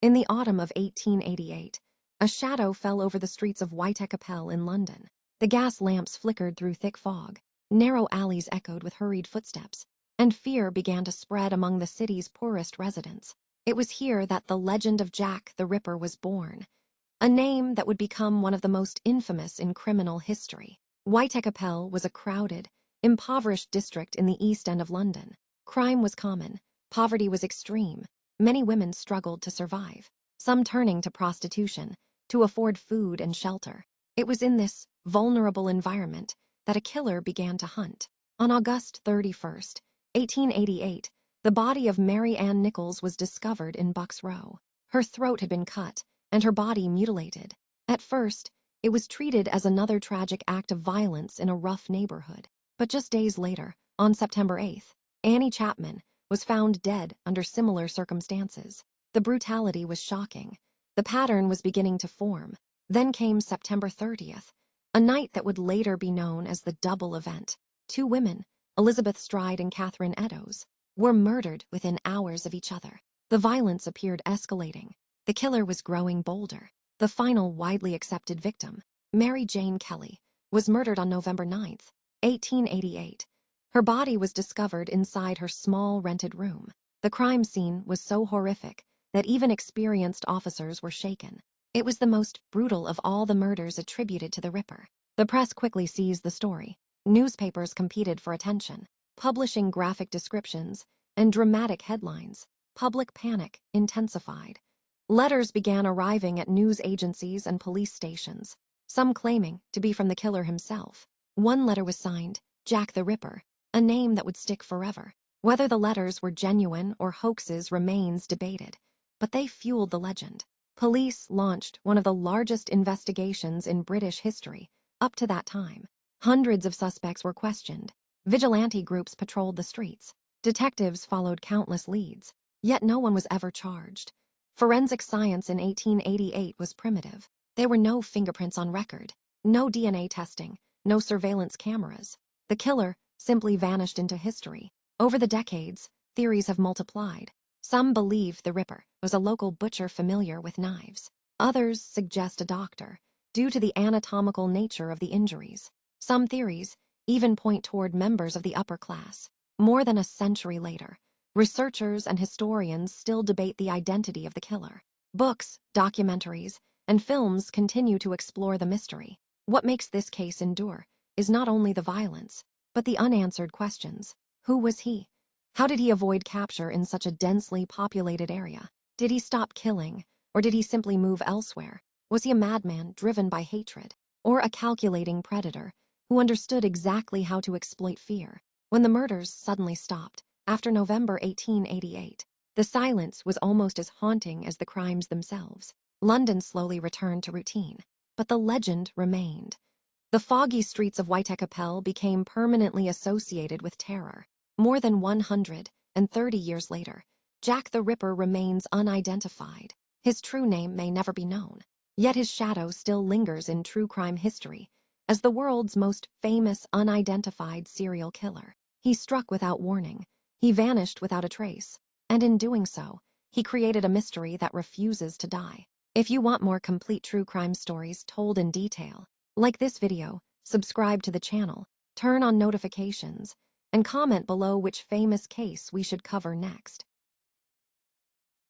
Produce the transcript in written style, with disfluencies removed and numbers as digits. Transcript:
In the autumn of 1888, a shadow fell over the streets of Whitechapel in London. The gas lamps flickered through thick fog, narrow alleys echoed with hurried footsteps, and fear began to spread among the city's poorest residents. It was here that the legend of Jack the Ripper was born, a name that would become one of the most infamous in criminal history. Whitechapel was a crowded, impoverished district in the East End of London. Crime was common, poverty was extreme, many women struggled to survive, some turning to prostitution to afford food and shelter. It was in this vulnerable environment that a killer began to hunt. On August 31st, 1888, the body of Mary Ann Nichols was discovered in Bucks Row. Her throat had been cut and her body mutilated. At first, it was treated as another tragic act of violence in a rough neighborhood. But just days later, on September 8th, Annie Chapman was found dead under similar circumstances. The brutality was shocking. The pattern was beginning to form. Then came September 30th, a night that would later be known as the double event. Two women, Elizabeth Stride and Catherine Eddowes, were murdered within hours of each other. The violence appeared escalating. The killer was growing bolder. The final widely accepted victim, Mary Jane Kelly, was murdered on November 9th, 1888. Her body was discovered inside her small rented room. The crime scene was so horrific that even experienced officers were shaken. It was the most brutal of all the murders attributed to the Ripper. The press quickly seized the story. Newspapers competed for attention, publishing graphic descriptions and dramatic headlines. Public panic intensified. Letters began arriving at news agencies and police stations, some claiming to be from the killer himself. One letter was signed, Jack the Ripper, a name that would stick forever. Whether the letters were genuine or hoaxes remains debated, but they fueled the legend. Police launched one of the largest investigations in British history up to that time. Hundreds of suspects were questioned. Vigilante groups patrolled the streets. Detectives followed countless leads, yet no one was ever charged. Forensic science in 1888 was primitive. There were no fingerprints on record, no DNA testing, no surveillance cameras. The killer simply vanished into history. Over the decades, theories have multiplied. Some believe the Ripper was a local butcher familiar with knives. Others suggest a doctor, due to the anatomical nature of the injuries. Some theories even point toward members of the upper class. More than a century later, researchers and historians still debate the identity of the killer. Books, documentaries, and films continue to explore the mystery. What makes this case endure is not only the violence, but the unanswered questions. Who was he? How did he avoid capture in such a densely populated area? Did he stop killing, or did he simply move elsewhere? Was he a madman driven by hatred, or a calculating predator who understood exactly how to exploit fear? When the murders suddenly stopped, after November 1888, the silence was almost as haunting as the crimes themselves. London slowly returned to routine, but the legend remained. The foggy streets of Whitechapel became permanently associated with terror. More than 130 years later, Jack the Ripper remains unidentified. His true name may never be known, yet his shadow still lingers in true crime history as the world's most famous unidentified serial killer. He struck without warning, he vanished without a trace, and in doing so, he created a mystery that refuses to die. If you want more complete true crime stories told in detail, like this video, subscribe to the channel, turn on notifications, and comment below which famous case we should cover next.